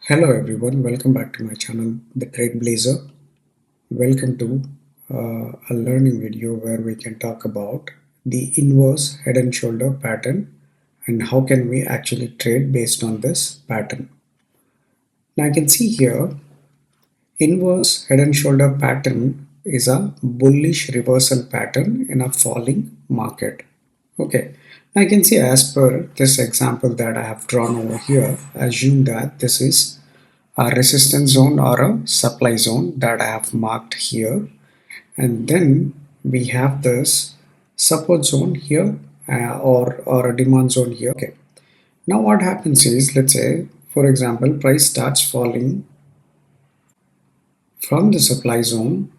Hello everyone, welcome back to my channel, The Trailblazer. Welcome to a learning video where we can talk about the inverse head and shoulder pattern and how can we actually trade based on this pattern. Now you can see here, inverse head and shoulder pattern is a bullish reversal pattern in a falling market. Okay, now you can see as per this example that I have drawn over here, assume that this is a resistance zone or a supply zone that I have marked here, and then we have this support zone here or a demand zone here. Okay, now what happens is, let's say for example price starts falling from the supply zone,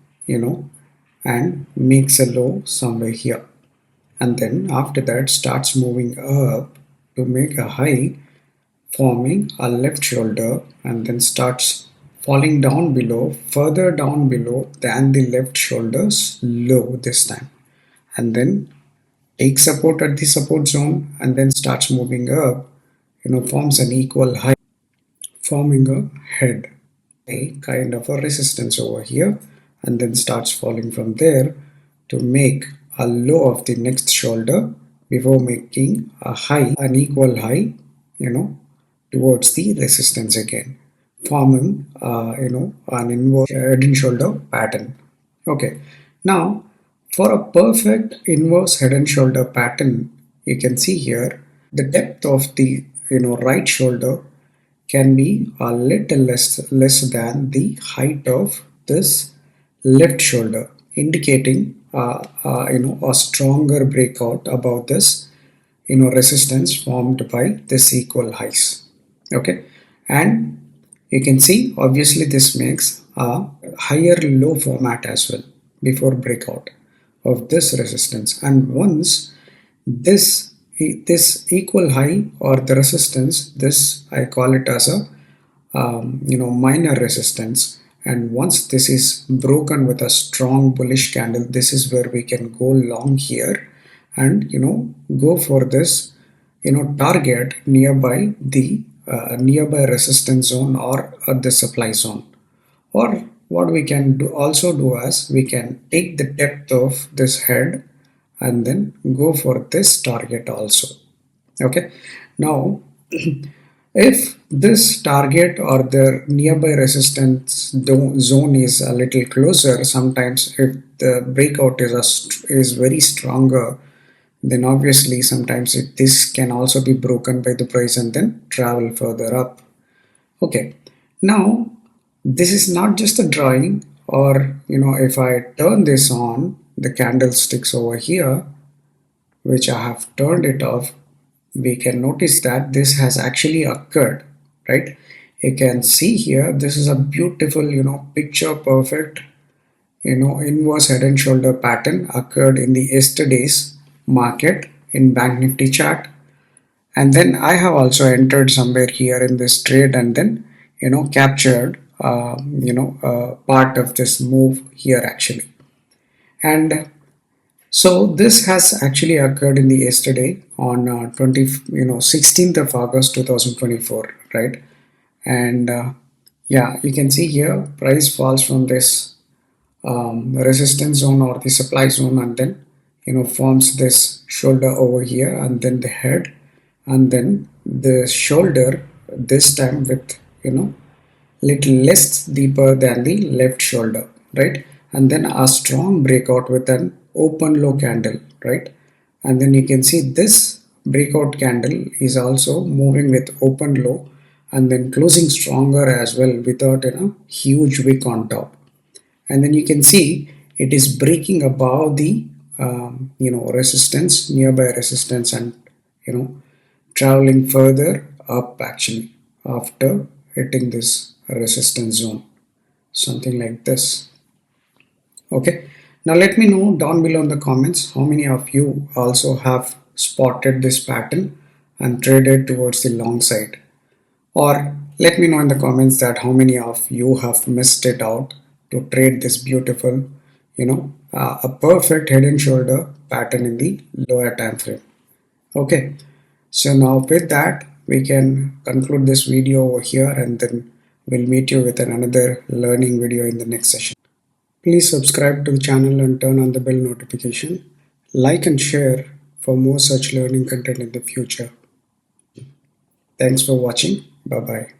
and makes a low somewhere here, and then after that starts moving up to make a high, forming a left shoulder, and then starts falling down below, further down below than the left shoulder's low this time, and then takes support at the support zone and then starts moving up, forms an equal high, forming a head, a kind of a resistance over here, and then starts falling from there to make a low of the next shoulder before making a high, an equal high, you know, towards the resistance again, forming an inverse head and shoulder pattern. Okay, now for a perfect inverse head and shoulder pattern, you can see here the depth of the right shoulder can be a little less than the height of this left shoulder, indicating a stronger breakout above this resistance formed by this equal highs. Okay, and you can see obviously this makes a higher low format as well before breakout of this resistance, and once this this equal high or the resistance, this I call it as a minor resistance, and once this is broken with a strong bullish candle, this is where we can go long here and go for this target nearby the nearby resistance zone or the supply zone. Or what we can also do as we can take the depth of this head and then go for this target also. Okay, now if this target or the nearby resistance zone is a little closer, sometimes if the breakout is very stronger, then obviously sometimes this can also be broken by the price and then travel further up. Okay, now this is not just a drawing, or if I turn this on, the candlesticks over here, which I have turned it off, we can notice that this has actually occurred, right? You can see here this is a beautiful picture perfect inverse head and shoulder pattern occurred in the yesterday's market in Bank Nifty chart, and then I have also entered somewhere here in this trade and then captured part of this move here actually. And so this has actually occurred in the yesterday on 16th of August 2024, right? And yeah, you can see here price falls from this resistance zone or the supply zone, and then forms this shoulder over here, and then the head, and then the shoulder, this time with little less deeper than the left shoulder, right? And then a strong breakout with an open low candle, right? And then you can see this breakout candle is also moving with open low and then closing stronger as well without huge wick on top. And then you can see it is breaking above the resistance, nearby resistance, and traveling further up actually after hitting this resistance zone, something like this. Okay, now let me know down below in the comments how many of you also have spotted this pattern and traded towards the long side, or let me know in the comments that how many of you have missed it out to trade this beautiful a perfect head and shoulder pattern in the lower time frame. Okay, so now with that we can conclude this video over here, and then We'll meet you with another learning video in the next session. Please subscribe to the channel and turn on the bell notification. Like and share for more such learning content in the future. Thanks for watching. Bye bye.